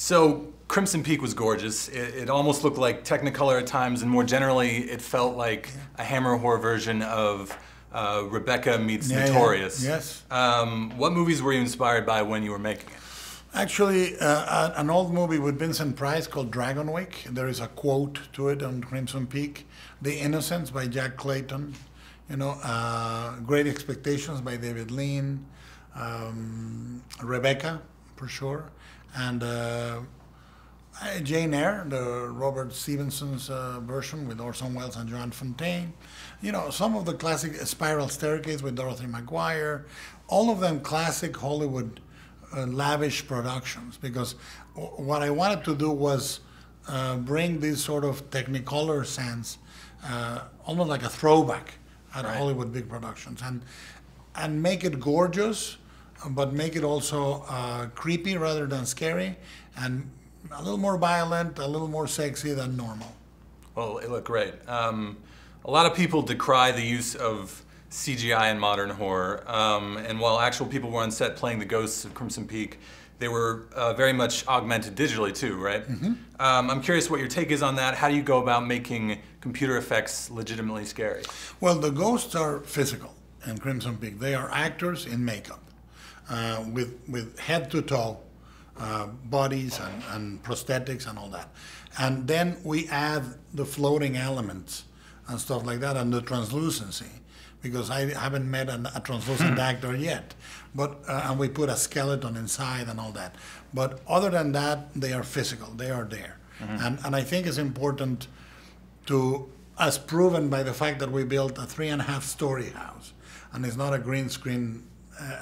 So Crimson Peak was gorgeous. It almost looked like Technicolor at times, and more generally, it felt like a Hammer horror version of Rebecca meets Notorious. Yeah. Yes. What movies were you inspired by when you were making it? Actually, an old movie with Vincent Price called Dragonwyck. There is a quote to it on Crimson Peak. The Innocents by Jack Clayton. You know, Great Expectations by David Lean. Rebecca, for sure. And Jane Eyre, the Robert Stevenson's version with Orson Welles and Joan Fontaine. You know, some of the classic Spiral Staircase with Dorothy McGuire. All of them classic Hollywood lavish productions, because what I wanted to do was bring this sort of Technicolor sense, almost like a throwback at Hollywood big productions, and make it gorgeous, but make it also creepy rather than scary, and a little more violent, a little more sexy than normal. Well, it looked great. A lot of people decry the use of CGI in modern horror, and while actual people were on set playing the ghosts of Crimson Peak, they were very much augmented digitally too, right? Mm-hmm. I'm curious what your take is on that. How do you go about making computer effects legitimately scary? Well, the ghosts are physical in Crimson Peak. They are actors in makeup, with head to toe bodies and prosthetics and all that. And then we add the floating elements and stuff like that, and the translucency, because I haven't met a translucent actor yet. But and we put a skeleton inside and all that. But other than that, they are physical. They are there. Mm-hmm. And I think it's important to, as proven by the fact that we built a 3.5-story house, and it's not a green screen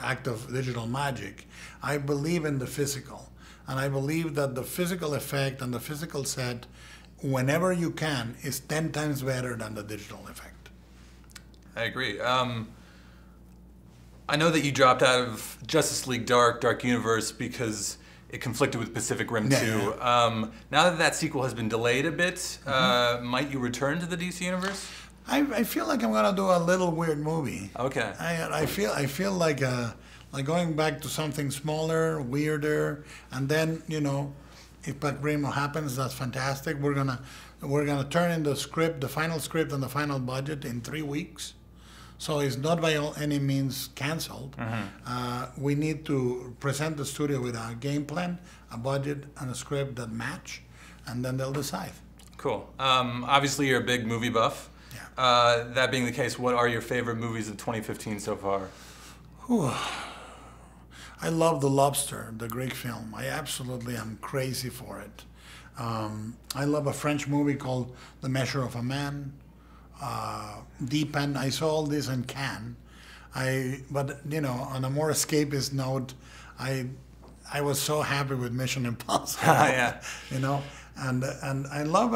act of digital magic. I believe in the physical. And I believe that the physical effect and the physical set, whenever you can, is 10 times better than the digital effect. I agree. I know that you dropped out of Justice League Dark Universe because it conflicted with Pacific Rim 2. Yeah. Now that sequel has been delayed a bit, might you return to the DC Universe? I feel like I'm gonna do a little weird movie. Okay. I feel like going back to something smaller, weirder, and then, you know, if Pacific Rim happens, that's fantastic. We're gonna turn in the script, the final script and the final budget in 3 weeks. So it's not by any means canceled. We need to present the studio with a game plan, a budget, and a script that match, and then they'll decide. Cool. Obviously, you're a big movie buff. Yeah. That being the case, what are your favorite movies of 2015 so far? Whew. I love The Lobster, the Greek film. I absolutely am crazy for it. I love a French movie called The Measure of a Man. Deep End. I saw all this in Cannes. But you know, on a more escapist note, I was so happy with Mission Impossible. Yeah. You know, and I love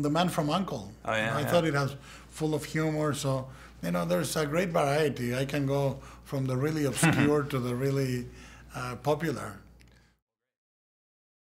The Man from U.N.C.L.E. Oh yeah. I thought it was full of humor. So you know, there's a great variety. I can go from the really obscure to the really popular.